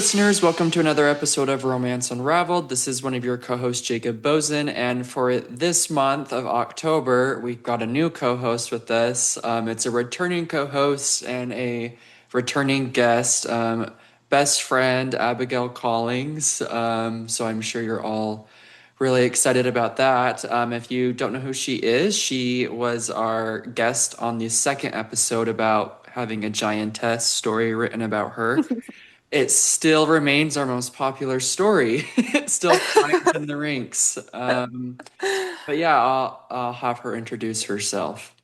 listeners. Welcome to another episode of Romance Unraveled. This is one of your co hosts, Jacob Bozen. And for this month of October, we've got a new co host with us. It's a returning co host and a returning guest, best friend, Abigail Collings. So I'm sure you're all really excited about that. If you don't know who she was our guest on the second episode about having a giantess story written about her. It still remains our most popular story. It still climbs in the ranks. But yeah, I'll have her introduce herself.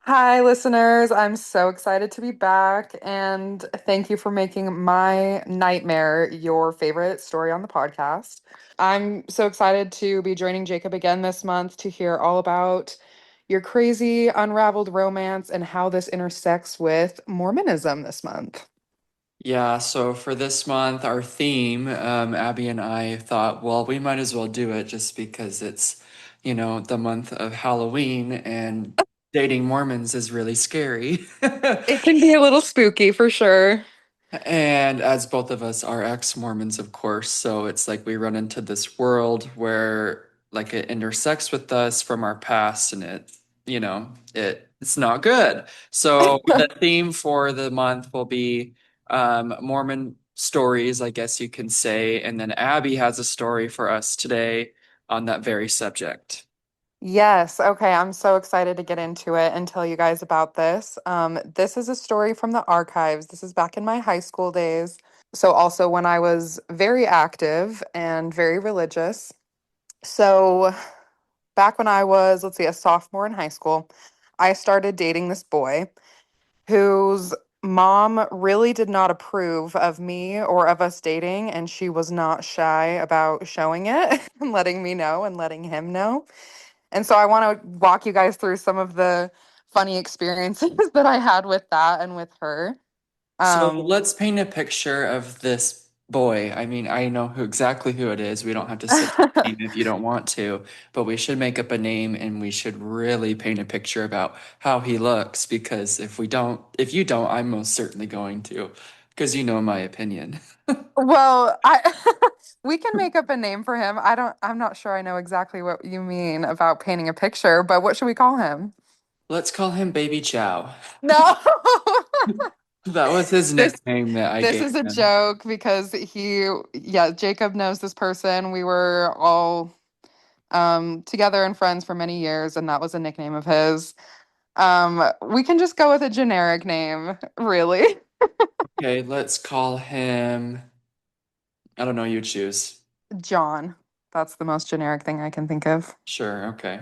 Hi, listeners. I'm so excited to be back, and thank you for making my nightmare your favorite story on the podcast. I'm so excited to be joining Jacob again this month to hear all about your crazy unraveled romance and how this intersects with Mormonism this month. Yeah, so for this month, our theme, Abby and I thought, well, we might as well do it just because it's, the month of Halloween and dating Mormons is really scary. It can be a little spooky for sure. And as both of us are ex-Mormons, of course, so it's like we run into this world where like it intersects with us from our past and it's not good. So the theme for the month will be Mormon stories, I guess you can say. And then Abby has a story for us today on that very subject. Yes, okay. I'm so excited to get into it and tell you guys about this. This is a story from the archives. This is back in my high school days. So, also when I was very active and very religious. So, back when I was, let's see, a sophomore in high school, I started dating this boy whose mom really did not approve of me or of us dating, and she was not shy about showing it and letting me know and letting him know. And so I want to walk you guys through some of the funny experiences that I had with that and with her. So Um, let's paint a picture of this boy. I mean, I know exactly who it is. We don't have to say the name if you don't want to, but we should make up a name and we should really paint a picture about how he looks because if you don't, I'm most certainly going to, because you know my opinion. well, I we can make up a name for him. I'm not sure I know exactly what you mean about painting a picture, but what should we call him? Let's call him Baby Chow. No. That was his This nickname that I this gave is a him. joke because yeah, Jacob knows this person. We were all together and friends for many years, and that was a nickname of his. We can just go with a generic name, really. Okay, let's call him, I don't know, you choose. John. That's the most generic thing I can think of. Sure, okay.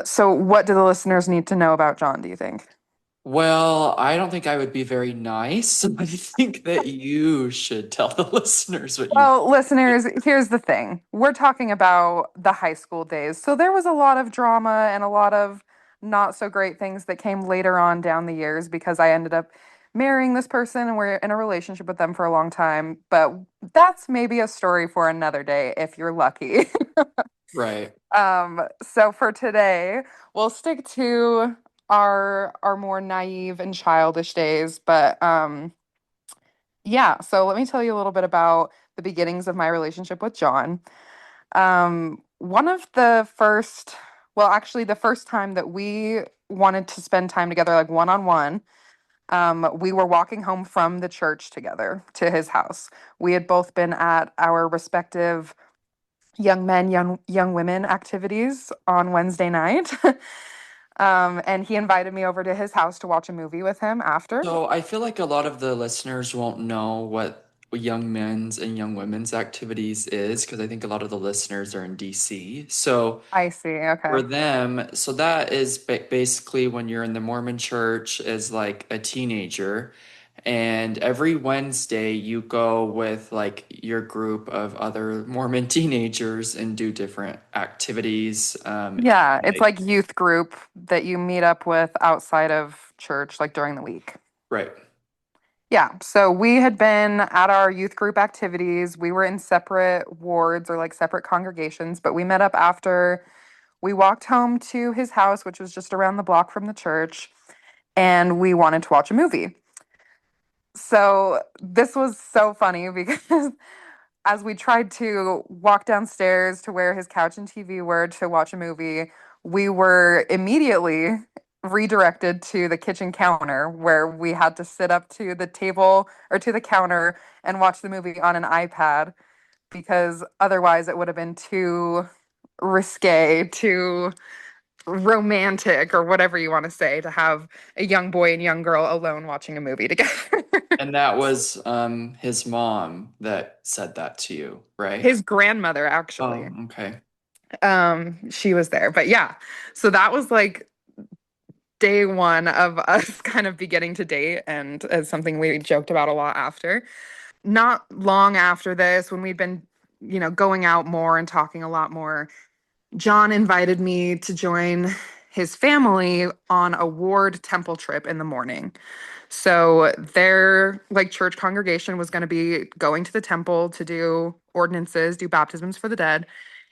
So what do the listeners need to know about John, do you think? Well, I don't think I would be very nice. I think that you should tell the listeners what you Well, listeners, here's the thing. We're talking about the high school days. So there was a lot of drama and a lot of not so great things that came later on down the years because I ended up marrying this person and we're in a relationship with them for a long time. But that's maybe a story for another day if you're lucky. right. So for today, we'll stick to our more naive and childish days, but yeah, so let me tell you a little bit about the beginnings of my relationship with John. One of the first, well, actually, the first time that we wanted to spend time together, like one on one, we were walking home from the church together to his house. We had both been at our respective young men, young women activities on Wednesday night. And he invited me over to his house to watch a movie with him after. So I feel like a lot of the listeners won't know what young men's and young women's activities is because I think a lot of the listeners are in DC. So I see. for Okay. them, so that is basically when you're in the Mormon church as like a teenager, and every Wednesday you go with like your group of other Mormon teenagers and do different activities. Yeah, it's Like like youth group that you meet up with outside of church, like during the week. right. Yeah, so we had been at our youth group activities. We were in separate wards or like separate congregations, but we met up after we walked home to his house, which was just around the block from the church, and we wanted to watch a movie. So this was so funny because as we tried to walk downstairs to where his couch and TV were to watch a movie, we were immediately redirected to the kitchen counter where we had to sit up to the table or to the counter and watch the movie on an iPad because otherwise it would have been too risque, too romantic, or whatever you want to say, to have a young boy and young girl alone watching a movie together. And that was his mom that said that to you, right? His grandmother, Oh, actually. okay. She was there. But yeah, so that was like day one of us kind of beginning to date, and as something we joked about a lot after. Not long after this, when we'd been, going out more and talking a lot more, John invited me to join his family on a ward temple trip in the morning. So their like church congregation was going to be going to the temple to do ordinances, do baptisms for the dead,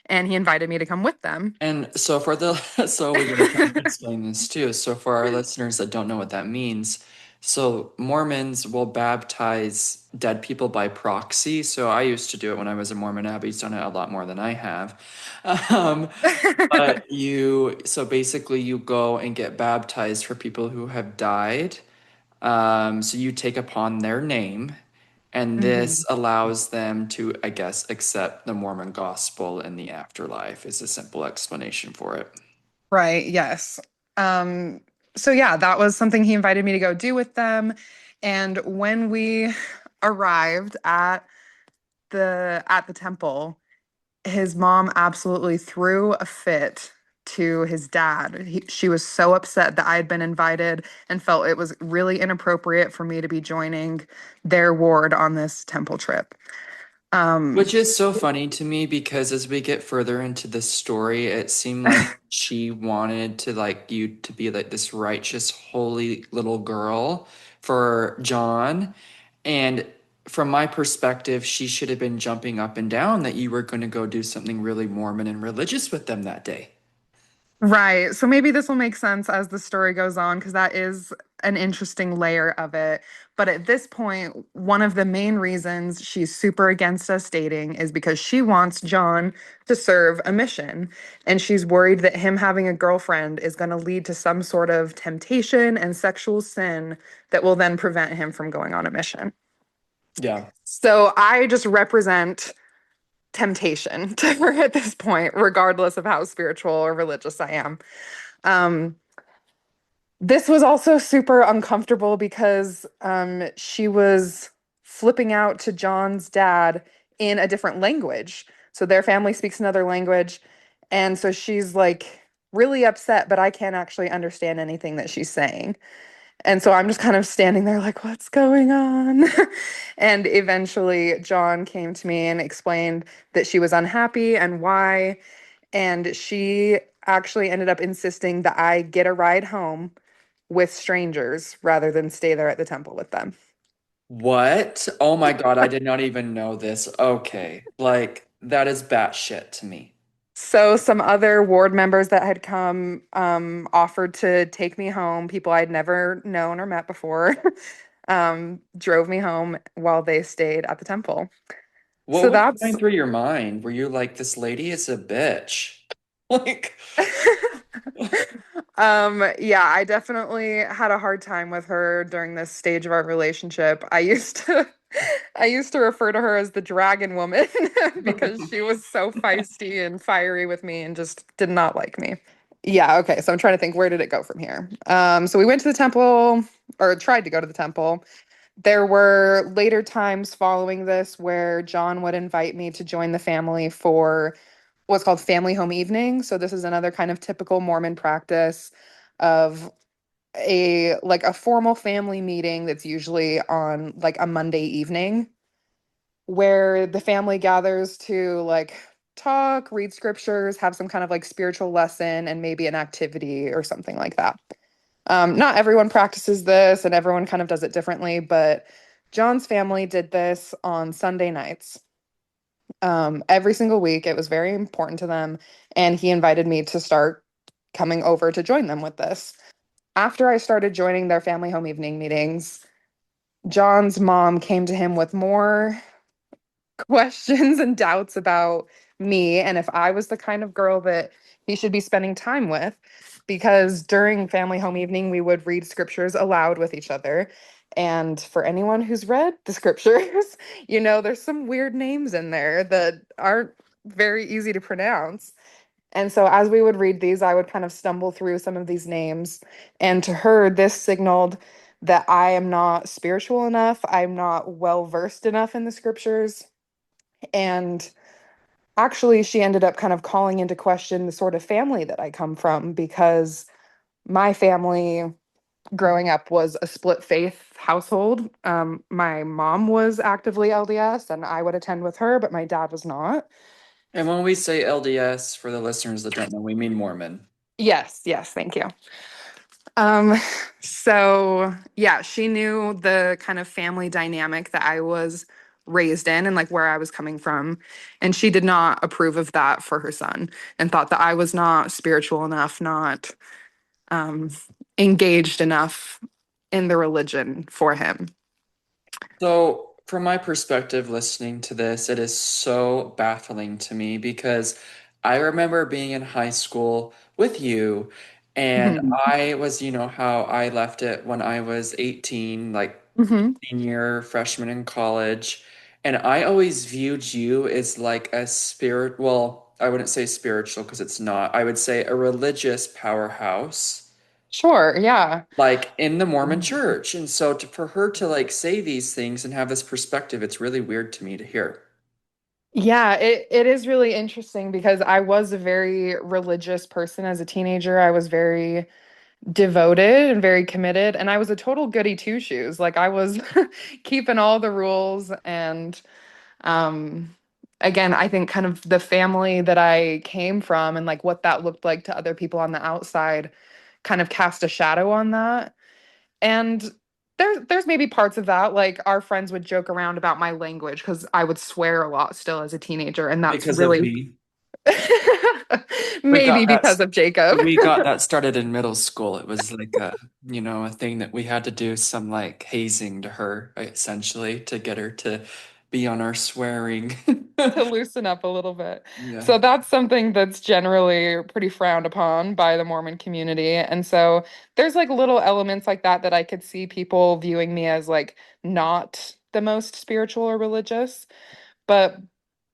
and he invited me to come with them. And so for the so we gotta kind of explain this too. So for our listeners that don't know what that means, so Mormons will baptize dead people by proxy. So I used to do it when I was a Mormon. Abby's done it a lot more than I have. Um, but so basically you go and get baptized for people who have died. So you take upon their name, and this Mhm. allows them to, I guess, accept the Mormon gospel in the afterlife, is a simple explanation for it. Right, yes. Um, so yeah, that was something he invited me to go do with them. And when we arrived at the temple, his mom absolutely threw a fit to his dad. She was so upset that I had been invited and felt it was really inappropriate for me to be joining their ward on this temple trip. Um, Which is so funny to me because as we get further into the story, it seemed like she wanted to like you to be like this righteous, holy little girl for John. And from my perspective, she should have been jumping up and down that you were going to go do something really Mormon and religious with them that day. Right. So maybe this will make sense as the story goes on, because that is an interesting layer of it. But at this point, one of the main reasons she's super against us dating is because she wants John to serve a mission. And she's worried that him having a girlfriend is going to lead to some sort of temptation and sexual sin that will then prevent him from going on a mission. Yeah. So I just represent temptation to her at this point, regardless of how spiritual or religious I am. Um, this was also super uncomfortable because she was flipping out to John's dad in a different language. So their family speaks another language. And so she's like really upset, but I can't actually understand anything that she's saying. And so I'm just kind of standing there like, what's going on? And eventually, John came to me and explained that she was unhappy and why. And she actually ended up insisting that I get a ride home with strangers rather than stay there at the temple with them. What? Oh my God, I did not even know this. Okay. Like, that is batshit to me. So some other ward members that had come offered to take me home, people I'd never known or met before, drove me home while they stayed at the temple. What So was that's going through your mind? Were you like, this lady is a bitch? Like, yeah, I definitely had a hard time with her during this stage of our relationship. I used to refer to her as the dragon woman because she was so feisty and fiery with me and just did not like me. Yeah, okay. So I'm trying to think, where did it go from here? So we went to the temple, or tried to go to the temple. There were later times following this where John would invite me to join the family for what's called family home evening. So this is another kind of typical Mormon practice of a formal family meeting that's usually on like a Monday evening where the family gathers to like talk, read scriptures, have some kind of like spiritual lesson, and maybe an activity or something like that. Not everyone practices this and everyone kind of does it differently, but John's family did this on Sunday nights. Every single week. It was very important to them. And he invited me to start coming over to join them with this. After I started joining their family home evening meetings, John's mom came to him with more questions and doubts about me and if I was the kind of girl that he should be spending time with. Because during family home evening, we would read scriptures aloud with each other. And for anyone who's read the scriptures, there's some weird names in there that aren't very easy to pronounce. And so as we would read these, I would kind of stumble through some of these names. And to her, this signaled that I am not spiritual enough. I'm not well versed enough in the scriptures. And actually, she ended up kind of calling into question the sort of family that I come from because my family growing up was a split faith household. My mom was actively LDS and I would attend with her, but my dad was not. And when we say LDS, for the listeners that don't know, we mean Mormon. Yes, yes, thank you. Um, so yeah, she knew the kind of family dynamic that I was raised in and like where I was coming from. And she did not approve of that for her son and thought that I was not spiritual enough, not um, engaged enough in the religion for him. So, from my perspective, listening to this, it is so baffling to me because I remember being in high school with you, and Mhm. I was, how I left it when I was 18, like Mhm. senior, freshman in college. And I always viewed you as like a spirit, well, I wouldn't say spiritual because it's not. I would say a religious powerhouse, Sure, yeah. like in the Mormon church. And so for her to like say these things and have this perspective, it's really weird to me to hear. Yeah, it is really interesting because I was a very religious person as a teenager. I was very devoted and very committed, and I was a total goody two shoes. Like I was keeping all the rules and um again, I think kind of the family that I came from and like what that looked like to other people on the outside kind of cast a shadow on that. And there's maybe parts of that, like our friends would joke around about my language because I would swear a lot still as a teenager, and that's Because of really me. We maybe got that because of Jacob. we got that started in middle school. It was like a thing that we had to do some like hazing to her essentially to get her to be on our swearing. To loosen up a little bit. Yeah. So that's something that's generally pretty frowned upon by the Mormon community. And so there's like little elements like that that I could see people viewing me as like not the most spiritual or religious. But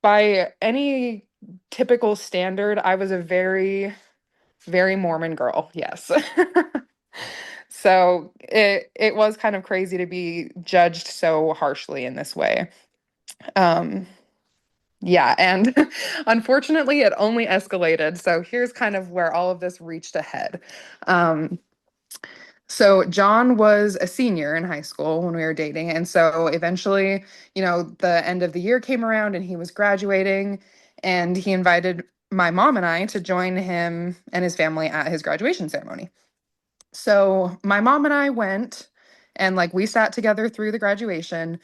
by any typical standard, I was a very, very Mormon girl. Yes. So it was kind of crazy to be judged so harshly in this way. Um, yeah, and unfortunately, it only escalated. So here's kind of where all of this reached a head. Um, so John was a senior in high school when we were dating, and so eventually, the end of the year came around and he was graduating, and he invited my mom and I to join him and his family at his graduation ceremony. So my mom and I went, and like we sat together through the graduation.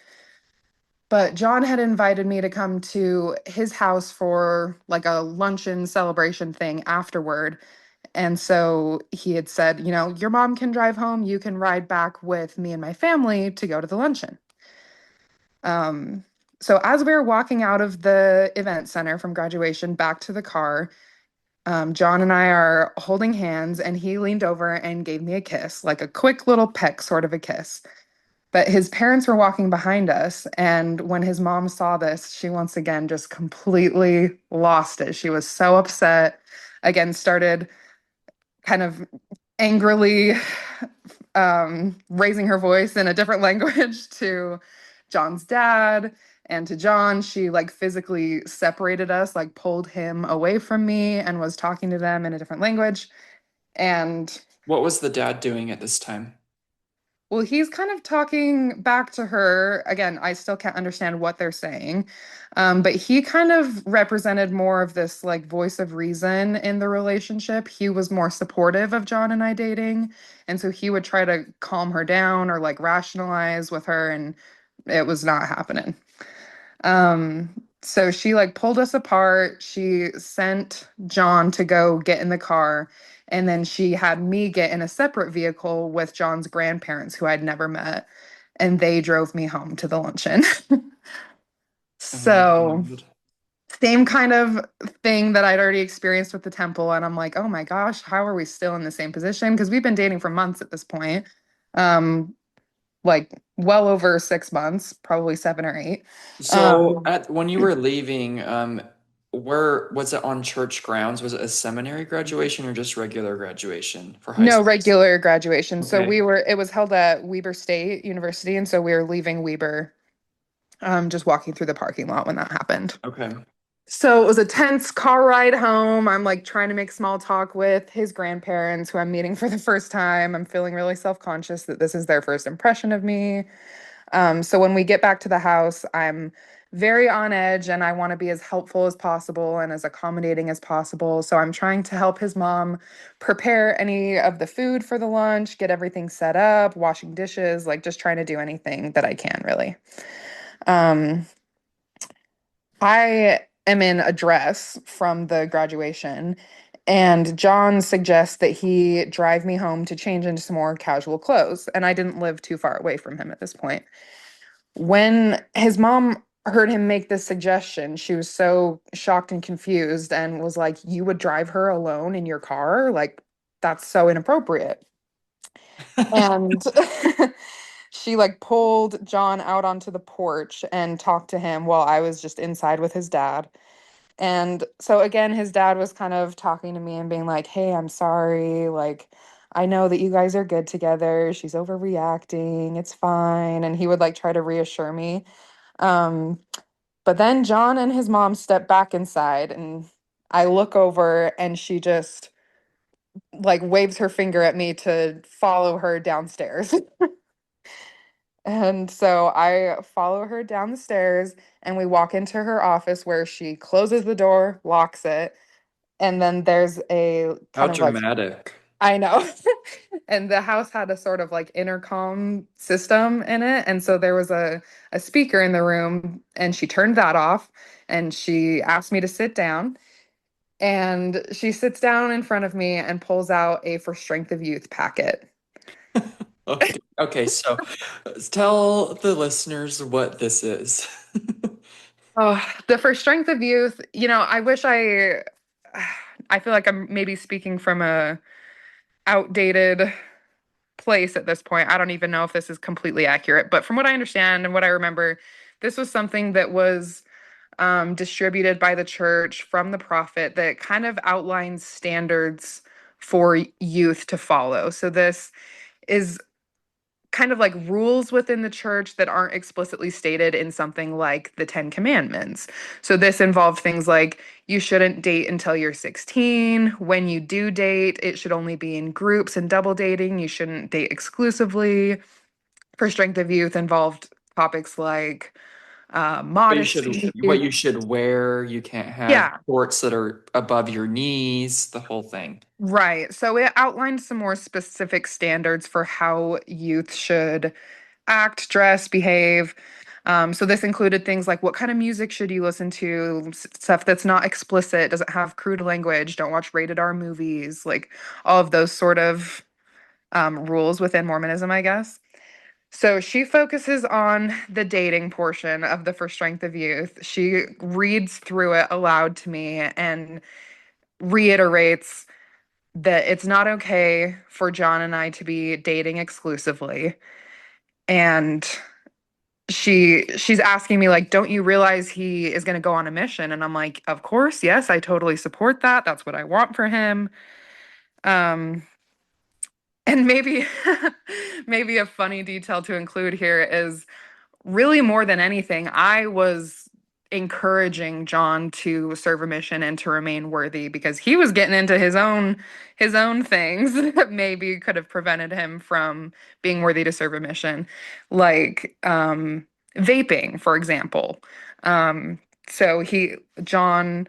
But John had invited me to come to his house for like a luncheon celebration thing afterward. And so he had said, your mom can drive home. You can ride back with me and my family to go to the luncheon. Um, so as we were walking out of the event center from graduation back to the car, John and I are holding hands, and he leaned over and gave me a kiss, like a quick little peck sort of a kiss. But his parents were walking behind us, and when his mom saw this, she once again just completely lost it. She was so upset. Again, started kind of angrily raising her voice in a different language to John's dad and to John. She like physically separated us, like pulled him away from me and was talking to them in a different language. And What was the dad doing at this time? well, he's kind of talking back to her. Again, I still can't understand what they're saying. But he kind of represented more of this like voice of reason in the relationship. He was more supportive of John and I dating. And so he would try to calm her down or like rationalize with her, and it was not happening. So she like pulled us apart. She sent John to go get in the car, and then she had me get in a separate vehicle with John's grandparents, who I'd never met. and they drove me home to the luncheon. Oh my So, God. same kind of thing that I'd already experienced with the temple. And I'm like, oh my gosh, how are we still in the same position? Because we've been dating for months at this point. Um, like well over 6 months, probably 7 or 8. So Um, at when you were leaving, where was it on church grounds? Was it a seminary graduation or just regular graduation for high no school? regular graduation. So Okay. it was held at Weber State University. And so we were leaving Weber, just walking through the parking lot when that happened. Okay. So it was a tense car ride home. I'm like trying to make small talk with his grandparents who I'm meeting for the first time. I'm feeling really self-conscious that this is their first impression of me. So when we get back to the house, I'm very on edge and I want to be as helpful as possible and as accommodating as possible. So I'm trying to help his mom prepare any of the food for the lunch, get everything set up, washing dishes, like just trying to do anything that I can, really. Um, I am in a dress from the graduation, and John suggests that he drive me home to change into some more casual clothes. And I didn't live too far away from him at this point. When his mom heard him make this suggestion, she was so shocked and confused and was like, "You would drive her alone in your car? Like, that's so inappropriate." And she like pulled John out onto the porch and talked to him while I was just inside with his dad. And so again, his dad was kind of talking to me and being like, "Hey, I'm sorry. Like, I know that you guys are good together. She's overreacting. It's fine." And he would like try to reassure me. Um, but then John and his mom step back inside, and I look over, and she just like waves her finger at me to follow her downstairs. And so I follow her down the stairs, and we walk into her office where she closes the door, locks it, and then there's a How kind of like, dramatic. I know. And the house had a sort of like intercom system in it. And so there was a speaker in the room, and she turned that off and she asked me to sit down. And she sits down in front of me and pulls out a For Strength of Youth packet. Okay. Okay, so tell the listeners what this is. Oh, the For Strength of Youth, I wish I feel like I'm maybe speaking from a outdated place at this point. I don't even know if this is completely accurate, but from what I understand and what I remember, this was something that was distributed by the church from the prophet that kind of outlines standards for youth to follow. So this is kind of like rules within the church that aren't explicitly stated in something like the Ten Commandments. So this involved things like you shouldn't date until you're 16. When you do date, it should only be in groups and double dating. You shouldn't date exclusively. For Strength of Youth involved topics like What modesty. you should wear. You can't have Yeah, shorts that are above your knees, the whole thing. right. So it outlined some more specific standards for how youth should act, dress, behave. So this included things like what kind of music should you listen to, stuff that's not explicit, doesn't have crude language, don't watch rated R movies, like all of those sort of rules within Mormonism, I guess. So she focuses on the dating portion of the For Strength of Youth. She reads through it aloud to me and reiterates that it's not okay for John and I to be dating exclusively. And she's asking me like, don't you realize he is going to go on a mission? And I'm like, of course, yes, I totally support that. That's what I want for him. um and maybe maybe a funny detail to include here is, really more than anything, I was encouraging John to serve a mission and to remain worthy because he was getting into his own things that maybe could have prevented him from being worthy to serve a mission, like vaping, for example. So John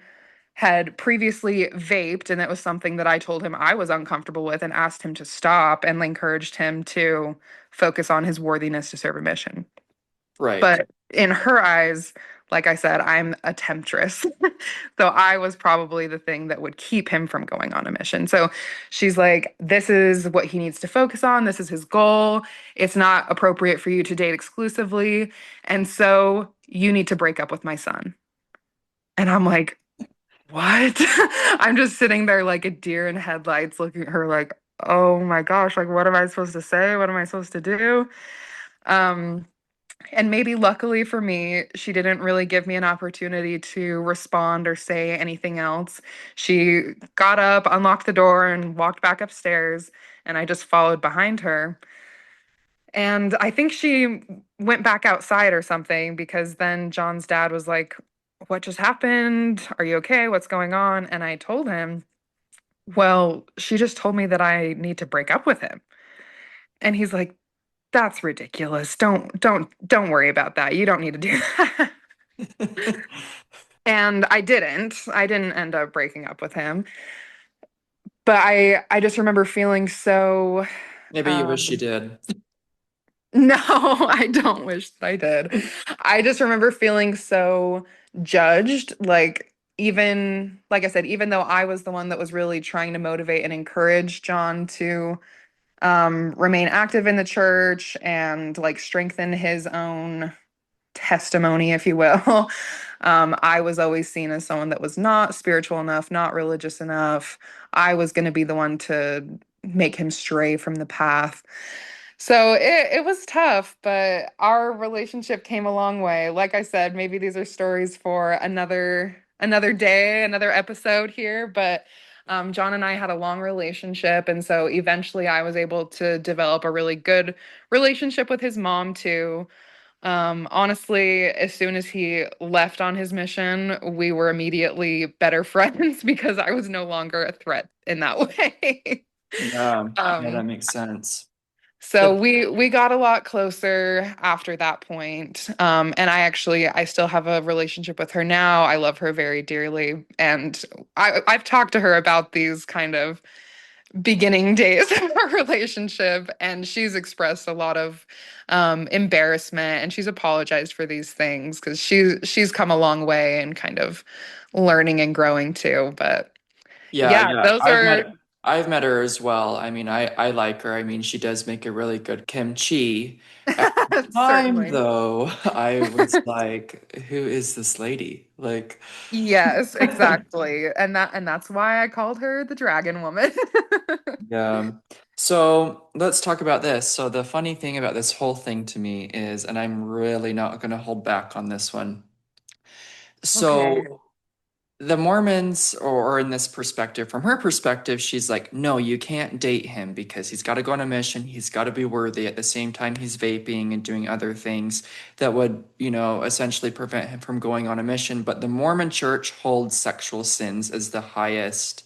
had previously vaped, and that was something that I told him I was uncomfortable with and asked him to stop and encouraged him to focus on his worthiness to serve a mission. Right. But in her eyes, like I said, I'm a temptress. So I was probably the thing that would keep him from going on a mission. So she's like, this is what he needs to focus on. This is his goal. It's not appropriate for you to date exclusively. And so you need to break up with my son. And I'm like, what? I'm just sitting there like a deer in headlights looking at her like, oh my gosh, like what am I supposed to say? What am I supposed to do? Um, and maybe luckily for me, she didn't really give me an opportunity to respond or say anything else. She got up, unlocked the door, and walked back upstairs, and I just followed behind her. And I think she went back outside or something because then John's dad was like, what just happened? Are you okay? What's going on? And I told him, well, she just told me that I need to break up with him. And he's like, that's ridiculous. Don't worry about that. You don't need to do that. And I didn't. I didn't end up breaking up with him. But I just remember feeling so Maybe you wish you um did. no, I don't wish that I did. I just remember feeling so judged, like even like I said, even though I was the one that was really trying to motivate and encourage John to remain active in the church and like strengthen his own testimony, if you will. I was always seen as someone that was not spiritual enough, not religious enough. I was going to be the one to make him stray from the path. So it was tough, but our relationship came a long way. Like I said, maybe these are stories for another day, another episode here, but John and I had a long relationship, and so eventually I was able to develop a really good relationship with his mom too. Honestly, as soon as he left on his mission, we were immediately better friends because I was no longer a threat in that way. Yeah, yeah, that Um, makes sense. so The we got a lot closer after that point. And I still have a relationship with her now. I love her very dearly, and I've talked to her about these kind of beginning days of our relationship, and she's expressed a lot of embarrassment, and she's apologized for these things because she's come a long way and kind of learning and growing too. But Yeah, yeah, yeah. those are I've met her as well. I mean, I like her. I mean, she does make a really good kimchi. At the time certainly. though, I was like, who is this lady? Like, Yes, exactly. And that's why I called her the Dragon Woman. yeah. So let's talk about this. So the funny thing about this whole thing to me is, and I'm really not going to hold back on this one. Okay. So the Mormons, or in this perspective, from her perspective, she's like, no, you can't date him because he's got to go on a mission. He's got to be worthy. At the same time, he's vaping and doing other things that would, essentially prevent him from going on a mission. But the Mormon church holds sexual sins as the highest,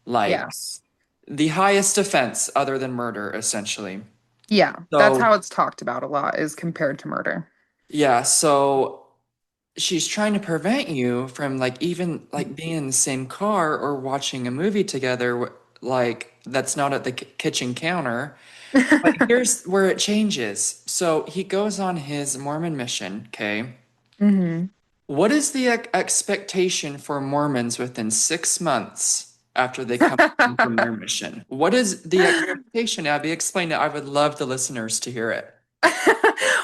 like, Yes. the highest offense other than murder, essentially. Yeah, that's how So, it's talked about a lot is compared to murder. yeah, so she's trying to prevent you from like even like being in the same car or watching a movie together like that's not at the kitchen counter. But here's where it changes. So he goes on his Mormon mission, okay? Hmm. What is the expectation for Mormons within 6 months after they come home from their mission? What is the expectation, Abby? Explain it. I would love the listeners to hear it.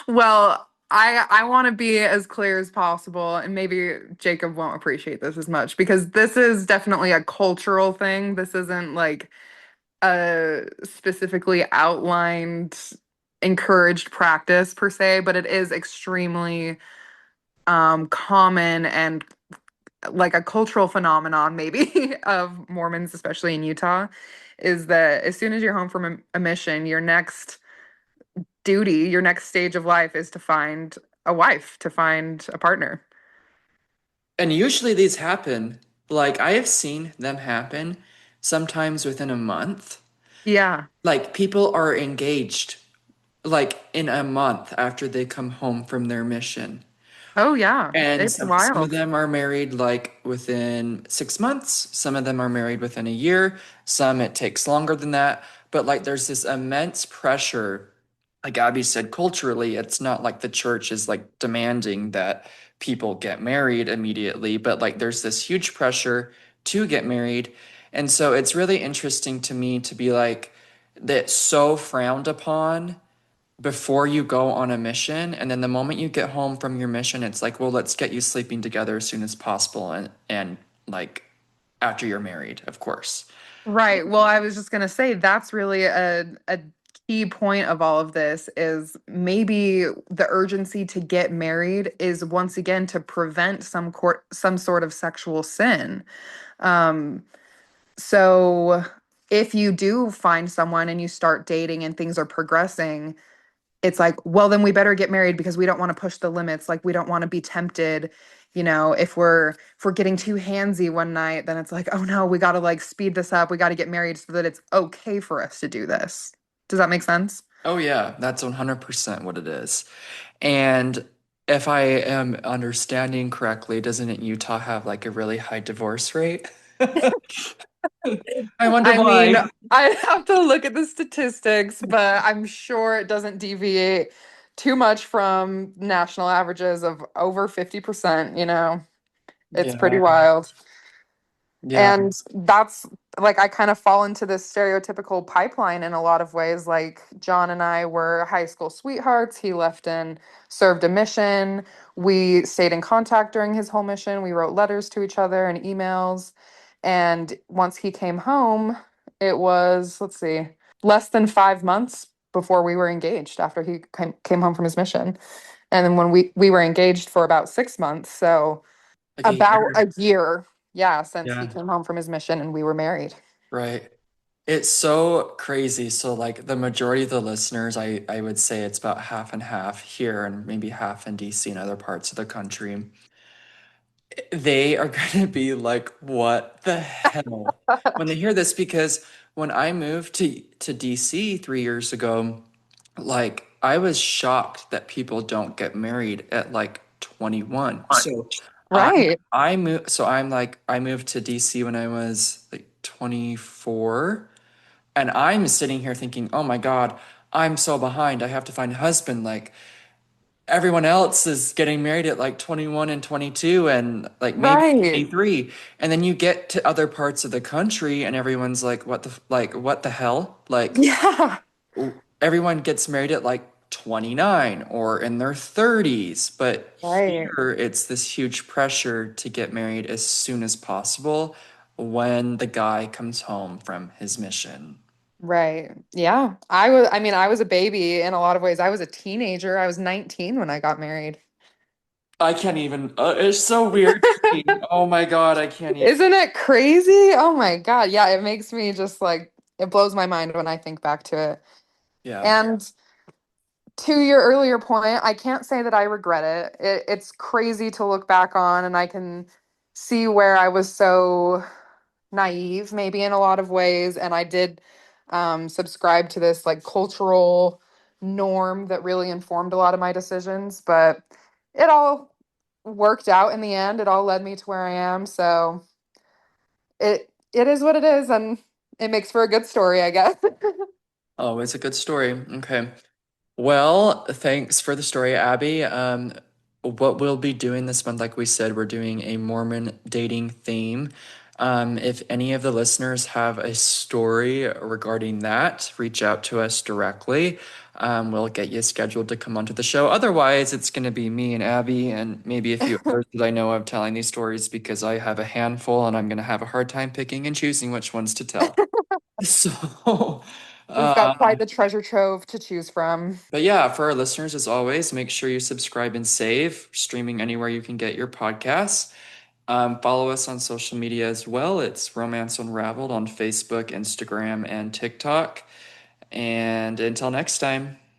Well, I want to be as clear as possible, and maybe Jacob won't appreciate this as much because this is definitely a cultural thing. This isn't like a specifically outlined, encouraged practice per se, but it is extremely common and like a cultural phenomenon, maybe, of Mormons, especially in Utah, is that as soon as you're home from a mission, your next duty, your next stage of life is to find a wife, to find a partner. And usually these happen, like I have seen them happen sometimes within a month. Yeah. Like people are engaged like in a month after they come home from their mission. Oh, yeah. And It's some of wild. them are married like within 6 months. Some of them are married within a year. Some it takes longer than that. But like there's this immense pressure. Like Abby said, culturally, it's not like the church is like demanding that people get married immediately, but like there's this huge pressure to get married. And so it's really interesting to me to be like, that's so frowned upon before you go on a mission. And then the moment you get home from your mission, it's like, well, let's get you sleeping together as soon as possible. And like after you're married, of course. Right. Well, I was just gonna say that's really a key point of all of this is maybe the urgency to get married is once again to prevent some sort of sexual sin. Um, so if you do find someone and you start dating and things are progressing, it's like, well, then we better get married because we don't want to push the limits. Like we don't want to be tempted. If we're getting too handsy one night, then it's like, oh no, we got to like speed this up. We got to get married so that it's okay for us to do this. Does that make sense? Oh, yeah, that's 100% what it is. And if I am understanding correctly, doesn't it Utah have like a really high divorce rate? I wonder I mean, why. I have to look at the statistics, but I'm sure it doesn't deviate too much from national averages of over 50%, you know. It's pretty Yeah, wild. yeah. And that's like I kind of fall into this stereotypical pipeline in a lot of ways. Like John and I were high school sweethearts. He left and served a mission. We stayed in contact during his whole mission. We wrote letters to each other and emails. And once he came home, it was, let's see, less than 5 months before we were engaged after he came home from his mission. And then when we were engaged for about 6 months. So Like a about year. a year, yeah, since he Yeah, came home from his mission and we were married. right. It's so crazy. So like the majority of the listeners, I would say it's about half and half here and maybe half in DC and other parts of the country. They are going to be like, what the hell? When they hear this, because when I moved to DC 3 years ago, like I was shocked that people don't get married at like 21. So I Right. I moved so I'm like I moved to DC when I was like 24, and I'm sitting here thinking, "Oh my God, I'm so behind. I have to find a husband." Like everyone else is getting married at like 21 and 22 and like maybe Right. 23, and then you get to other parts of the country and everyone's like what the hell, like Yeah. everyone gets married at like 29 or in their 30s, but Right. here it's this huge pressure to get married as soon as possible when the guy comes home from his mission. Right. Yeah. I mean, I was a baby in a lot of ways. I was a teenager. I was 19 when I got married. I can't even, it's so weird to me. Oh my God, I can't even. Isn't it crazy? Oh my God. Yeah, it makes me just like it blows my mind when I think back to it. Yeah. And to your earlier point, I can't say that I regret it. It's crazy to look back on, and I can see where I was so naive, maybe in a lot of ways. And I did subscribe to this like cultural norm that really informed a lot of my decisions. But it all worked out in the end. It all led me to where I am. So it is what it is, and it makes for a good story, I guess. Oh, it's a good story. Okay. Well, thanks for the story, Abby. What we'll be doing this month, like we said, we're doing a Mormon dating theme. If any of the listeners have a story regarding that, reach out to us directly. We'll get you scheduled to come onto the show. Otherwise, it's going to be me and Abby and maybe a few others that I know of telling these stories because I have a handful and I'm going to have a hard time picking and choosing which ones to tell. So, We've got um, quite the treasure trove to choose from. but yeah, for our listeners, as always, make sure you subscribe and save, streaming anywhere you can get your podcasts. Follow us on social media as well. It's Romance Unraveled on Facebook, Instagram, and TikTok. And until next time.